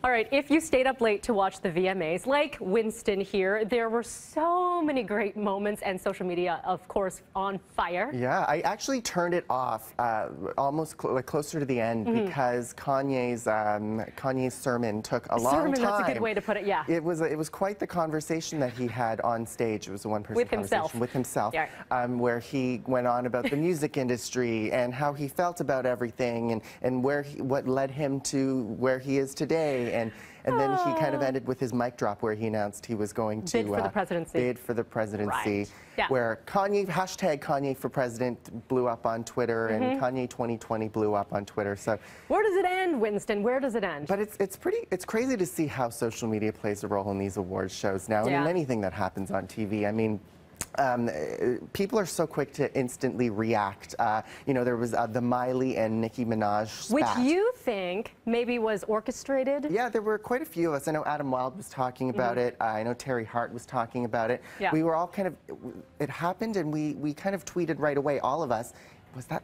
All right, if you stayed up late to watch the VMAs, like Winston here, there were so many great moments and social media, of course, on fire. Yeah, I actually turned it off almost closer to the end because Kanye's sermon took a long time. That's a good way to put it, yeah. It was quite the conversation that he had on stage. It was a one-person conversation with himself, yeah. where he went on about the music industry and how he felt about everything and what led him to where he is today. And then he kind of ended with his mic drop where he announced he was going to bid for the presidency. Bid for the presidency. Right. Yeah. Where Kanye for president blew up on Twitter and Kanye 2020 blew up on Twitter. So where does it end, Winston? Where does it end? But it's crazy to see how social media plays a role in these awards shows now and in anything that happens on TV. I mean, people are so quick to instantly react. You know, there was the Miley and Nicki Minaj spat. Which you think maybe was orchestrated? Yeah, there were quite a few of us. I know Adam Wilde was talking about it. I know Terry Hart was talking about it. Yeah. We were all kind of, it happened and we kind of tweeted right away, all of us.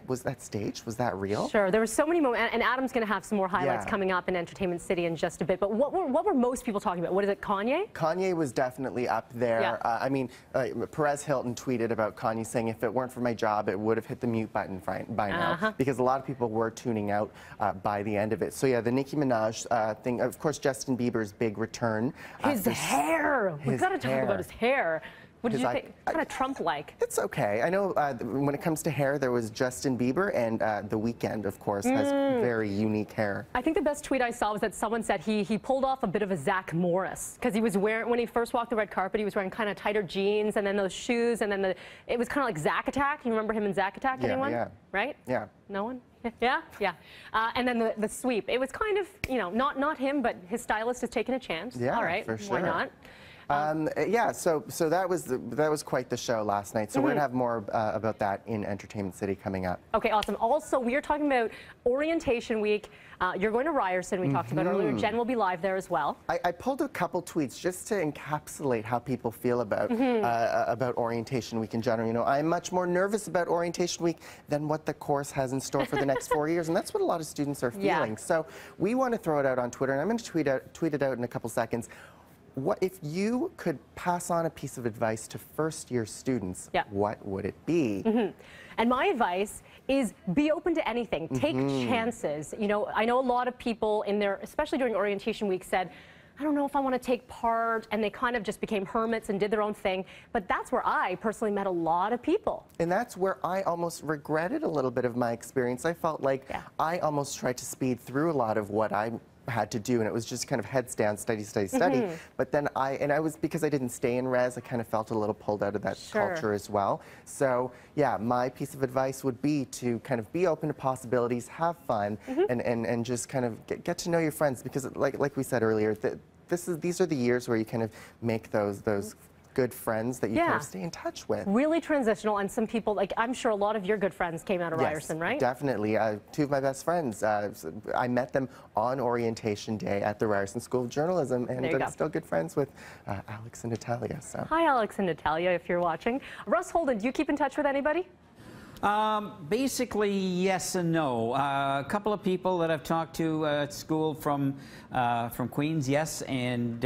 Was that staged? Was that real? Sure, there were so many moments, and Adam's going to have some more highlights coming up in Entertainment City in just a bit. But what were most people talking about? What is it, Kanye? Kanye was definitely up there. Yeah. I mean, Perez Hilton tweeted about Kanye saying, if it weren't for my job, it would have hit the mute button by now, because a lot of people were tuning out by the end of it. So yeah, the Nicki Minaj thing, of course, Justin Bieber's big return. His hair! We've got to talk about his hair. What did you think? Kind of Trump-like. It's okay. I know when it comes to hair, there was Justin Bieber, and The Weeknd, of course, has very unique hair. I think the best tweet I saw was that someone said he pulled off a bit of a Zach Morris, because he was wearing, when he first walked the red carpet, he was wearing kind of tighter jeans, and then those shoes, and then it was kind of like Zack Attack. You remember him in Zack Attack? Anyone? Yeah. Right? Yeah. No one? Yeah? Yeah. And then the sweep. It was kind of, you know, not him, but his stylist has taken a chance. Yeah, all right, for sure. Why not? Yeah, so that was quite the show last night. So we're gonna have more about that in Entertainment City coming up. Okay, awesome. Also, we are talking about Orientation Week. You're going to Ryerson, we talked about earlier. Jen will be live there as well. I pulled a couple tweets just to encapsulate how people feel about Orientation Week in general. You know, I'm much more nervous about Orientation Week than what the course has in store for the next 4 years, and that's what a lot of students are feeling. Yeah. So we want to throw it out on Twitter, and I'm going to tweet it out in a couple seconds. What if you could pass on a piece of advice to first-year students? What would it be? And my advice is be open to anything. Take chances. You know, I know a lot of people in there, especially during Orientation Week, said, I don't know if I want to take part, and they kind of just became hermits and did their own thing. But that's where I personally met a lot of people. And that's where I almost regretted a little bit of my experience. I felt like I almost tried to speed through a lot of what I had to do, and it was just kind of heads down, study. But then because I didn't stay in res, I kind of felt a little pulled out of that culture as well. So yeah, my piece of advice would be to kind of be open to possibilities, have fun, and just kind of get to know your friends, because like we said earlier, these are the years where you kind of make those good friends that you kind of stay in touch with. Really transitional, and some people, like I'm sure a lot of your good friends came out of Ryerson, right? Definitely. Two of my best friends, I met them on orientation day at the Ryerson School of Journalism, and I'm still good friends with Alex and Natalia. So. Hi, Alex and Natalia, if you're watching. Russ Holden, do you keep in touch with anybody? Basically, yes and no. A couple of people that I've talked to at school from Queens, yes, and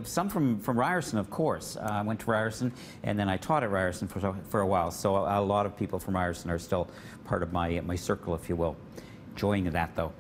some from Ryerson, of course. I went to Ryerson, and then I taught at Ryerson for a while. So a lot of people from Ryerson are still part of my circle, if you will. Enjoying that, though.